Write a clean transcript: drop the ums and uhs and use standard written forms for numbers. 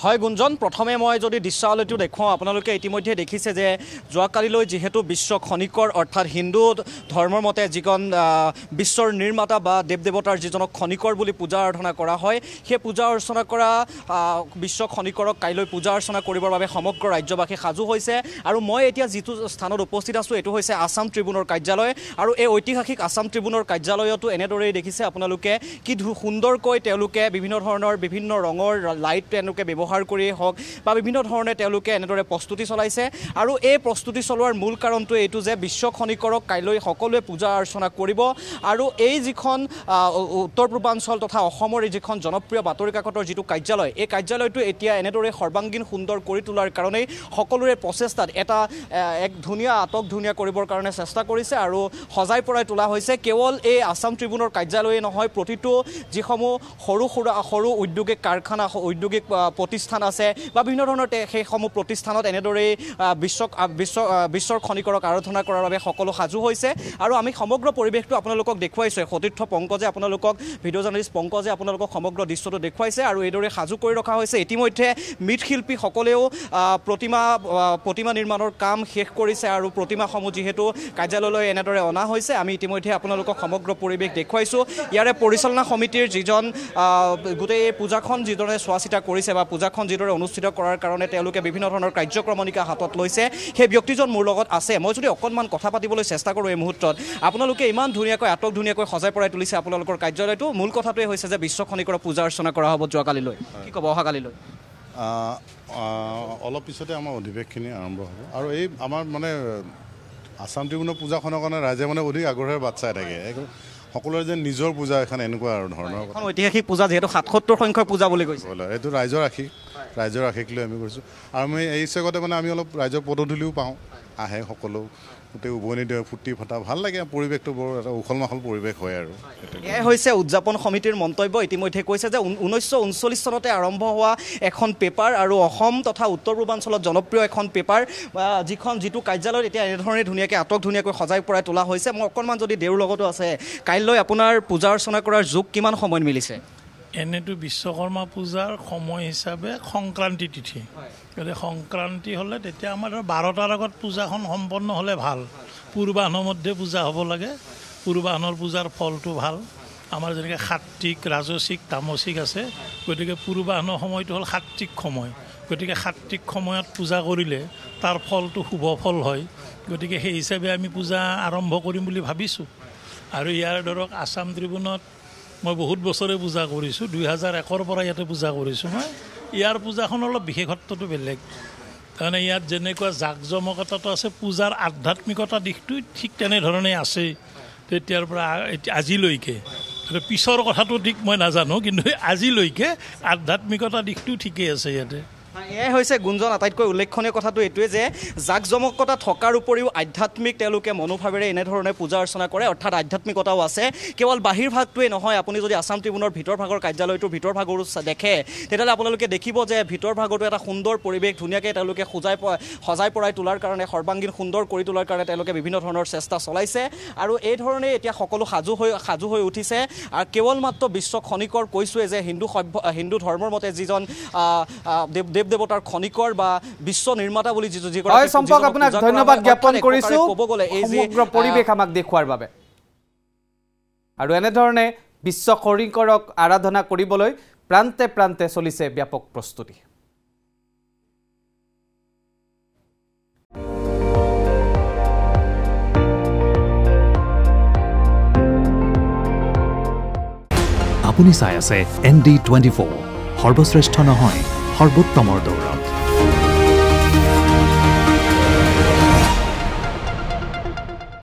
হয় গুঞ্জন, প্ৰথমে মই যদি দৃশ্যাৱলীটো দেখুৱাওঁ, আপোনালোকে ইতিমধ্যে দেখিছে যে যোৱাকালিলৈ যিহেতু বিশ্ব খনিকৰ অৰ্থাৎ হিন্দু ধৰ্মৰ মতে যিখন বিশ্বৰ নিৰ্মাতা বা দেৱ দেৱতাৰ যিজনক খনিকৰ বুলি পূজা অৰ্চনা কৰা হয়, সেই পূজা অৰ্চনা কৰা বিশ্ব খনিকৰক কাইলৈ পূজা অৰ্চনা কৰিবৰ বাবে সমগ্ৰ ৰাজ্যবাসী সাজু হৈছে। আৰু মই এতিয়া যিটো স্থানত উপস্থিত আছোঁ এইটো হৈছে আছাম ট্ৰিবিউনৰ কাৰ্যালয়। আৰু এই ঐতিহাসিক আছাম ট্ৰিবিউনৰ কাৰ্যালয়তো এনেদৰেই দেখিছে আপোনালোকে কি সুন্দৰকৈ তেওঁলোকে বিভিন্ন ধৰণৰ বিভিন্ন ৰঙৰ লাইট তেওঁলোকে ব্যৱহাৰ কৰিয়ে হওক বা বিভিন্ন ধৰণে তেওঁলোকে এনেদৰে প্ৰস্তুতি চলাইছে। আৰু এই প্ৰস্তুতি চলোৱাৰ মূল কাৰণটো এইটো যে বিশ্ব খনিকৰক কাইলৈ সকলোৱে পূজা অৰ্চনা কৰিব। আৰু এই যিখন উত্তৰ পূৰ্বাঞ্চল তথা অসমৰ যিখন জনপ্ৰিয় বাতৰি কাকতৰ যিটো কাৰ্যালয়, এই কাৰ্যালয়টো এতিয়া এনেদৰে সৰ্বাংগীন সুন্দৰ কৰি তোলাৰ কাৰণেই সকলোৰে প্ৰচেষ্টাত এক ধুনীয়া আটক ধুনীয়া কৰিবৰ কাৰণে চেষ্টা কৰিছে আৰু সজাই পৰাই তোলা হৈছে। কেৱল এই আছাম ট্ৰিবিউনৰ কাৰ্যালয়ে নহয়, প্ৰতিটো যিসমূহ সৰু উদ্যোগিক কাৰখানা, উদ্যোগিক প্ৰতিষ্ঠান আছে বা বিভিন্ন ধৰণৰ সেইসমূহ প্ৰতিষ্ঠানত এনেদৰেই বিশ্বৰ খনিকৰক আৰাধনা কৰাৰ বাবে সকলো সাজু হৈছে। আৰু আমি সমগ্ৰ পৰিৱেশটো আপোনালোকক দেখুৱাইছোঁ। সতীৰ্থ পংকজে আপোনালোকক, ভিডিঅ' জাৰ্নেলিষ্ট পংকজে আপোনালোকক সমগ্ৰ দৃশ্যটো দেখুৱাইছে আৰু এইদৰে সাজু কৰি ৰখা হৈছে। ইতিমধ্যে মৃৎশিল্পীসকলেও প্ৰতিমা নিৰ্মাণৰ কাম শেষ কৰিছে আৰু প্ৰতিমাসমূহ যিহেতু কাৰ্যালয়লৈ এনেদৰে অনা হৈছে, আমি ইতিমধ্যে আপোনালোকক সমগ্ৰ পৰিৱেশ দেখুৱাইছোঁ। ইয়াৰে পৰিচালনা সমিতিৰ যিজন গোটেই পূজাখন যিদৰে চোৱা চিতা কৰিছে বা পূজাখন যিদৰে অনুষ্ঠিত কৰাৰ কাৰণে তেওঁলোকে বিভিন্ন ধৰণৰ কাৰ্যক্ৰমণিকা হাতত লৈছে, সেই ব্যক্তিজন মোৰ লগত আছে। মই যদি অকণমান কথা পাতিবলৈ চেষ্টা কৰোঁ এই মুহূৰ্তত, আপোনালোকে ইমান ধুনীয়াকৈ আটক ধুনীয়াকৈ সজাই পৰাই তুলিছে আপোনালোকৰ কাৰ্যালয়টো। মূল কথাটোৱে হৈছে যে বিশ্ব খনিকৰক পূজা অৰ্চনা কৰা হ'ব যোৱাকালিলৈ, কি ক'ব অহাকালিলৈ? অলপ পিছতে আমাৰ অধিৱেশনখিনি আৰম্ভ হ'ব। আৰু এই আমাৰ মানে আছাম ট্ৰিবিউনৰ পূজাখনৰ কাৰণে ৰাইজে মানে অধিক আগ্ৰহেৰে বাট চাই থাকে। সকলোৰে যে নিজৰ পূজা এখন এনেকুৱা আৰু ধৰণৰ ঐতিহাসিক পূজা, যিহেতু 77 সংখ্যক পূজা বুলি কৈছে। এইটো ৰাইজৰ আশীক লৈ আমি কৰিছোঁ। আৰু আমি এই চেগতে মানে আমি অলপ ৰাইজৰ পদধূলিও পাওঁ, আহে সকলো, গোটেই উভনি দিয়ে, ফূৰ্তি ফাটা, ভাল লাগে। পৰিৱেশটো বৰ এটা উখল মাখল পৰিৱেশ হয়। আৰু এয়াই হৈছে উদযাপন সমিতিৰ মন্তব্য। ইতিমধ্যে কৈছে যে 1939 চনতে আৰম্ভ হোৱা এখন পেপাৰ আৰু অসম তথা উত্তৰ পূৰ্বাঞ্চলত জনপ্ৰিয় এখন পেপাৰ, যিটো কাৰ্যালয়ত এতিয়া এনেধৰণে ধুনীয়াকৈ আটক ধুনীয়াকৈ সজাই পৰাই তোলা হৈছে। মই অকণমান যদি দেউৰ লগতো আছে, কাইলৈ আপোনাৰ পূজা অৰ্চনা কৰাৰ যোগ কিমান সময়ত মিলিছে? এনেতো বিশ্বকৰ্মা পূজাৰ সময় হিচাপে সংক্ৰান্তি তিথি, গতিকে সংক্ৰান্তি হ'লে তেতিয়া আমাৰ 12টাৰ আগত পূজাখন সম্পন্ন হ'লে ভাল। পূৰ্বাহ্নৰ মধ্যে পূজা হ'ব লাগে। পূৰ্বাহ্নৰ পূজাৰ ফলটো ভাল। আমাৰ যেনেকৈ সাত্বিক, ৰাজসিক, তামসিক আছে, গতিকে পূৰ্বাহ্নৰ সময়টো হ'ল সাত্বিক সময়। গতিকে সাত্বিক সময়ত পূজা কৰিলে তাৰ ফলটো শুভ ফল হয়। গতিকে সেই হিচাপে আমি পূজা আৰম্ভ কৰিম বুলি ভাবিছোঁ। আৰু ইয়াৰ ধৰক আছাম ট্ৰিবিউনত মই বহুত বছৰে পূজা কৰিছোঁ, 2001ৰ পৰা ইয়াতে পূজা কৰিছোঁ মই। ইয়াৰ পূজাখন অলপ বিশেষত্বটো বেলেগ। তাৰমানে ইয়াত যেনেকুৱা জাক জমকতাটো আছে, পূজাৰ আধ্যাত্মিকতা দিশটো ঠিক তেনেধৰণে আছে তেতিয়াৰ পৰা আজিলৈকে। পিছৰ কথাটো ঠিক মই নাজানো, কিন্তু আজিলৈকে আধ্যাত্মিকতা দিশটো ঠিকেই আছে ইয়াতে। এয়াই হৈছে গুঞ্জন, আটাইতকৈ উল্লেখনীয় কথাটো এইটোৱে যে জাক জমকতা থকাৰ উপৰিও আধ্যাত্মিক তেওঁলোকে মনোভাৱেৰে এনেধৰণে পূজা অৰ্চনা কৰে, অৰ্থাৎ আধ্যাত্মিকতাও আছে। কেৱল বাহিৰ ভাগটোৱেই নহয়, আপুনি যদি আছাম ট্ৰিবিউনৰ ভিতৰ ভাগৰ কাৰ্যালয়টোৰ ভিতৰ ভাগৰো দেখে, তেতিয়াহ'লে আপোনালোকে দেখিব যে ভিতৰ ভাগতো এটা সুন্দৰ পৰিৱেশ ধুনীয়াকৈ তেওঁলোকে সজাই পৰাই তোলাৰ কাৰণে, সৰ্বাংগীন সুন্দৰ কৰি তোলাৰ কাৰণে তেওঁলোকে বিভিন্ন ধৰণৰ চেষ্টা চলাইছে। আৰু এই ধৰণে এতিয়া সকলো সাজু হৈ উঠিছে। আৰু কেৱল মাত্ৰ বিশ্ব খনিকৰ কৈছোঁৱে যে হিন্দু ধৰ্মৰ মতে যিজন দেৱ দেৱতাৰ খনিকৰ বা বিশ্ব নিৰ্মাতা বুলি সম্পৰ্ক আপোনাক ধন্যবাদ জ্ঞাপন কৰিছোঁ সমগ্ৰ পৰিৱেশ আমাক দেখুৱাৰ বাবে। আৰু এনেধৰণে বিশ্ব খনিকৰক আৰাধনা কৰিবলৈ প্ৰান্তে প্ৰান্তে চলিছে ব্যাপক প্ৰস্তুতি। আপুনি চাই আছে ND24, সৰ্বশ্ৰেষ্ঠ নহয় সৰ্বোত্তমৰ দৌৰা।